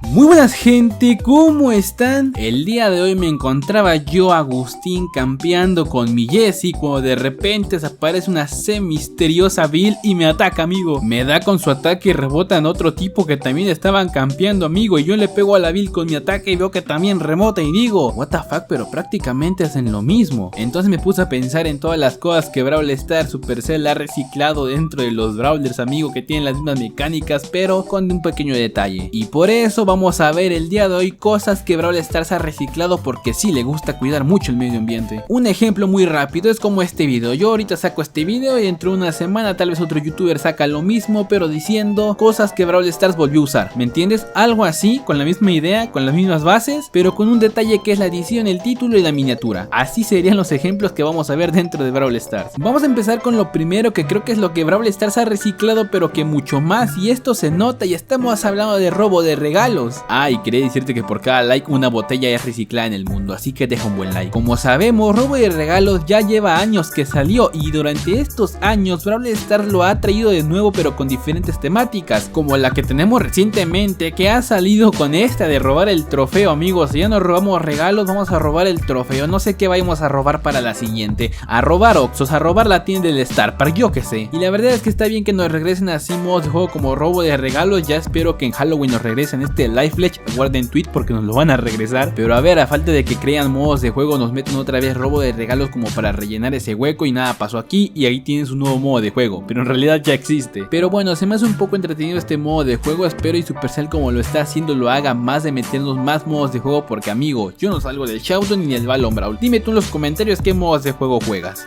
Muy buenas gente, ¿cómo están? El día de hoy me encontraba yo, Agustín, campeando con mi Jessie, cuando de repente se aparece una misteriosa Bill y me ataca, amigo. Me da con su ataque y rebota en otro tipo que también estaban campeando, amigo. Y yo le pego a la Bill con mi ataque y veo que también rebota y digo, what the fuck, pero prácticamente hacen lo mismo. Entonces me puse a pensar en todas las cosas que Brawl Stars Supercell ha reciclado dentro de los Brawlers, amigo, que tienen las mismas mecánicas pero con un pequeño detalle. Y por eso vamos a ver el día de hoy cosas que Brawl Stars ha reciclado, porque sí le gusta cuidar mucho el medio ambiente. Un ejemplo muy rápido es como este video. Yo ahorita saco este video y dentro de una semana tal vez otro youtuber saca lo mismo, pero diciendo cosas que Brawl Stars volvió a usar, ¿me entiendes? Algo así, con la misma idea, con las mismas bases, pero con un detalle que es la edición, el título y la miniatura. Así serían los ejemplos que vamos a ver dentro de Brawl Stars. Vamos a empezar con lo primero, que creo que es lo que Brawl Stars ha reciclado, pero que mucho más, y esto se nota, y estamos hablando de robo de regalos. Y quería decirte que por cada like una botella es reciclada en el mundo, así que deja un buen like. Como sabemos, robo de regalos ya lleva años que salió, y durante estos años Brawl Stars lo ha traído de nuevo, pero con diferentes temáticas, como la que tenemos recientemente, que ha salido con esta de robar el trofeo, amigos. Si ya no robamos regalos, vamos a robar el trofeo. No sé qué vayamos a robar para la siguiente, a robar Oxos, a robar la tienda del Star Park, yo que sé. Y la verdad es que está bien que nos regresen así modos de juego como robo de regalos. Ya espero que en Halloween nos regresen este Life Pledge. Guarden tweet porque nos lo van a regresar, pero a ver, a falta de que crean modos de juego, nos meten otra vez robo de regalos como para rellenar ese hueco, y nada pasó aquí, y ahí tienes un nuevo modo de juego, pero en realidad ya existe. Pero bueno, se me hace un poco entretenido este modo de juego. Espero y Supercell, como lo está haciendo, lo haga más, de meternos más modos de juego, porque amigo, yo no salgo del Showdown ni del Balón Brawl. Dime tú en los comentarios qué modos de juego juegas.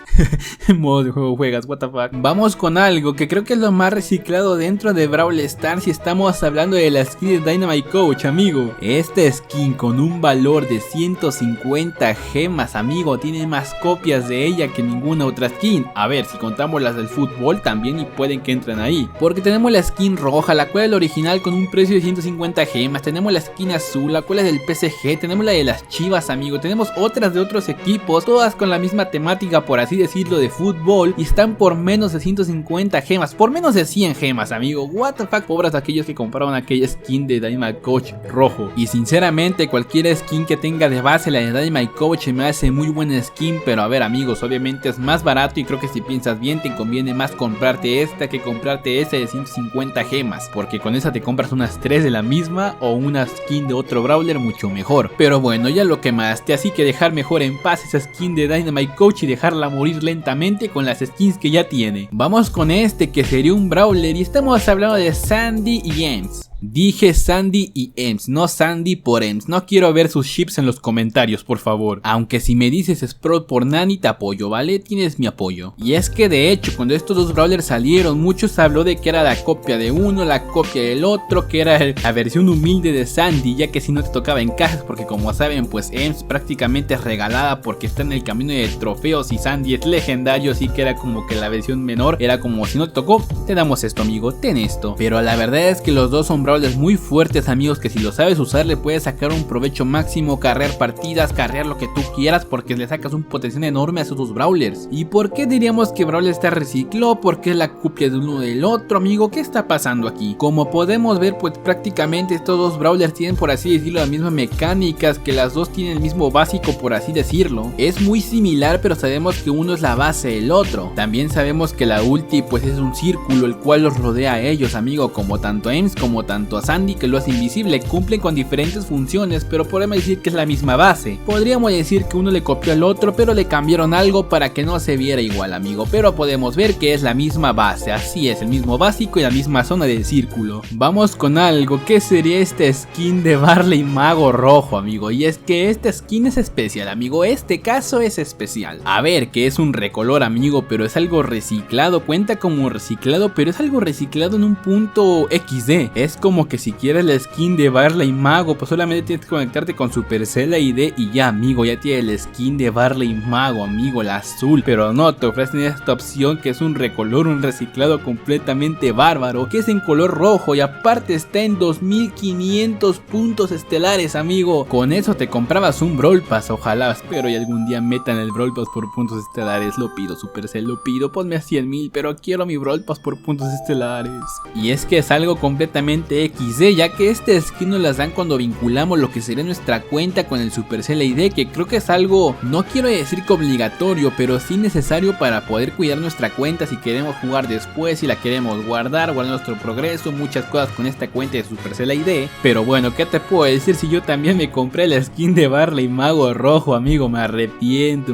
Modos de juego juegas, what the fuck. Vamos con algo que creo que es lo más reciclado dentro de Brawl Stars, y estamos hablando de la skin de Dynamite Coach, amigo. Esta skin con un valor de 150 gemas, amigo, tiene más copias de ella que ninguna otra skin. A ver, si contamos las del fútbol también, y pueden que entren ahí, porque tenemos la skin roja, la cual es la original con un precio de 150 gemas. Tenemos la skin azul, la cual es del PSG. Tenemos la de las Chivas, amigo. Tenemos otras de otros equipos, todas con la misma temática, por así decirlo, de fútbol, y están por menos de 150 gemas, por menos de 100 gemas, amigo. What the fuck, pobres aquellos que compraron aquella skin de Dynamite Coach rojo. Y sinceramente, cualquier skin que tenga de base la de Dynamite Coach me hace muy buena skin, pero a ver, amigos, obviamente es más barato, y creo que si piensas bien te conviene más comprarte esta que comprarte esa de 150 gemas, porque con esa te compras unas 3 de la misma, o una skin de otro brawler mucho mejor. Pero bueno, ya lo quemaste, así que dejar mejor en paz esa skin de Dynamite Coach y dejarla morir lentamente con las skins que ya tiene. Vamos con este, que sería un brawler, y estamos hablando de Sandy y Ems. Dije Sandy y Ems, no Sandy por Ems. No quiero ver sus chips en los comentarios, por favor. Aunque si me dices Sprout por Nani, te apoyo, ¿vale? Tienes mi apoyo. Y es que de hecho, cuando estos dos brawlers salieron, muchos habló de que era la copia de uno, la copia del otro, que era la versión humilde de Sandy, ya que si no te tocaba en cajas, porque como saben, pues Ems prácticamente es regalada porque está en el camino de trofeos, y Sandy es legendario, así que era como que la versión menor. Era como, si no te tocó, te damos esto, amigo, ten esto. Pero la verdad es que los dos son brawlers muy fuertes, amigos, que si lo sabes usar le puedes sacar un provecho máximo, carrear partidas, carrear lo que tú quieras, porque le sacas un potencial enorme a esos dos brawlers. ¿Y por qué diríamos que Brawl Stars recicló? Porque es la copia de uno del otro, amigo. ¿Qué está pasando aquí? Como podemos ver, pues prácticamente estos dos brawlers tienen, por así decirlo, las mismas mecánicas, que las dos tienen el mismo básico, por así decirlo. Es muy similar, pero sabemos que uno es la base del otro. También sabemos que la ulti pues es un círculo el cual los rodea a ellos, amigo, como tanto a Ems como tanto a Sandy, que lo hace invisible. Cumplen con diferentes funciones, pero podemos decir que es la misma base. Podríamos decir que uno le copió al otro, pero le cambiaron algo para que no se viera igual, amigo, pero podemos ver que es la misma base. Así es, el mismo básico y la misma zona del círculo. Vamos con algo que sería esta skin de Barley Mago rojo, amigo, y es que esta skin es especial, amigo. Este caso es especial. A ver, que es un recolor, amigo, pero es algo reciclado. Cuenta como reciclado, pero es algo reciclado en un punto XD. Es como que si quieres la skin de Barley Mago, pues solamente tienes que conectarte con Supercell ID y ya, amigo, ya tienes la skin de Barley Mago, amigo, la azul. Pero no, te ofrecen esta opción que es un recolor, un reciclado completamente bárbaro, que es en color rojo, y aparte está en 2500 puntos estelares, amigo. Con eso te comprabas un Brawl Pass. Ojalá, espero y algún día metan el Brawl Pass por puntos estelares. Lo pido, Supercell, lo pido, ponme a 100,000, pero quiero mi Brawl Pass por puntos estelares. Y es que es algo completamente de XD, ya que este skin nos las dan cuando vinculamos lo que sería nuestra cuenta con el Supercell ID, que creo que es algo, no quiero decir que obligatorio, pero sí necesario para poder cuidar nuestra cuenta si queremos jugar después, si la queremos guardar nuestro progreso, muchas cosas con esta cuenta de Supercell ID. Pero bueno, ¿qué te puedo decir si yo también me compré la skin de Barley Mago Rojo, amigo? Me arrepiento,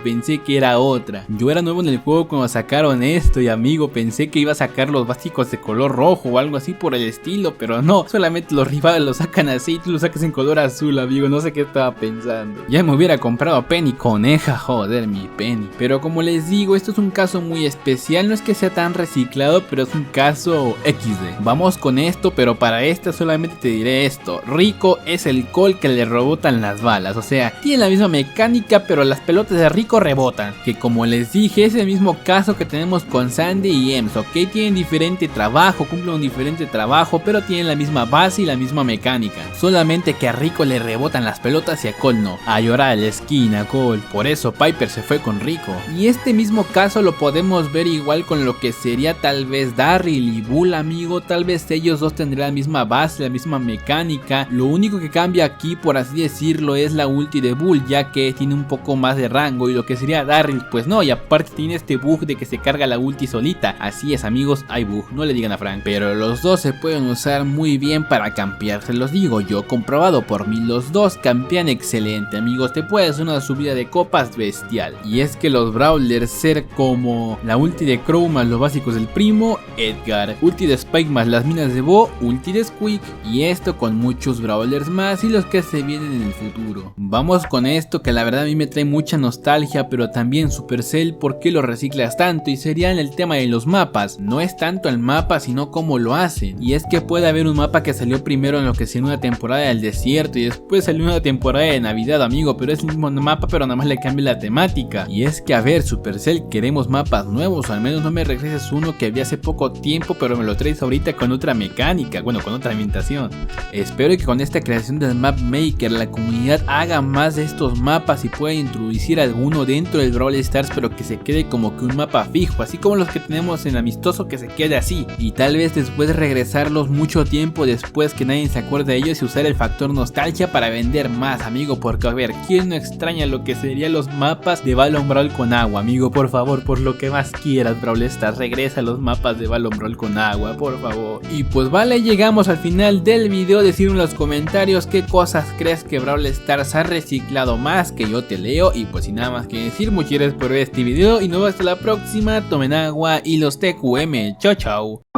pensé que era otra. Yo era nuevo en el juego cuando sacaron esto y amigo, pensé que iba a sacar los básicos de color rojo o algo así por el estilo, pero no, solamente los rivales lo sacan así y tú lo sacas en color azul, amigo, no sé qué estaba pensando. Ya me hubiera comprado Penny Coneja, joder, mi Penny. Pero como les digo, esto es un caso muy especial, no es que sea tan reciclado, pero es un caso XD. Vamos con esto, pero para esta solamente te diré esto: Rico es el Colt que le rebotan las balas, o sea, tiene la misma mecánica, pero las pelotas de Rico rebotan, que como les dije es el mismo caso que tenemos con Sandy y Ems, ok, tienen diferente trabajo, cumplen un diferente trabajo, pero tienen la misma base y la misma mecánica, solamente que a Rico le rebotan las pelotas y a Colt no. A llorar a la esquina, Colt, por eso Piper se fue con Rico. Y este mismo caso lo podemos ver igual con lo que sería tal vez Darryl y Bull, amigo, tal vez ellos dos tendrán la misma base, la misma mecánica, lo único que cambia aquí, por así decirlo, es la ulti de Bull, ya que tiene un poco más de rango, y lo que sería Darryl pues no, y aparte tiene este bug de que se carga la ulti solita. Así es amigos, hay bug, no le digan a Frank, pero los dos se pueden usar muy bien para campear, se los digo yo, comprobado por mí, los dos campean excelente amigos, te puedes hacer una subida de copas bestial. Y es que los brawlers ser como la ulti de Crow más los básicos del primo, Edgar, ulti de Spike más las minas de Bo, ulti de Squeak, y esto con muchos brawlers más y los que se vienen en el futuro. Vamos con esto que la verdad a mí me trae mucha nostalgia, pero también Supercell, ¿por qué lo reciclas tanto? Y sería en el tema de los mapas, no es tanto el mapa sino cómo lo hacen. Y es que puede haber un mapa que salió primero en lo que sea una temporada del desierto y después salió una temporada de Navidad, amigo, pero es el mismo mapa, pero nada más le cambia la temática. Y es que a ver, Supercell, queremos mapas nuevos, o al menos no me regreses uno que había hace poco tiempo, pero me lo traes ahorita con otra mecánica, bueno, con otra ambientación. Espero que con esta creación del Map Maker la comunidad haga más de estos mapas y pueda introducir alguno dentro del Brawl Stars, pero que se quede como que un mapa fijo, así como los que tenemos en Amistoso, que se quede así, y tal vez después regresarlos mucho tiempo después que nadie se acuerde de ellos y usar el factor nostalgia para vender más, amigo, porque a ver, ¿quién no extraña lo que serían los mapas de Balón Brawl con agua, amigo? Por favor, por lo que más quieras, Brawl Stars, regresa a los mapas de Balón Brawl con agua, por favor. Y pues vale, llegamos al final del video. Decir en los comentarios qué cosas crees que Brawl Stars ha reciclado más, que yo te leo. Y pues sin nada más que decir, muchas gracias por ver este video y nos vemos hasta la próxima. Tomen agua y los TQM, chao chao.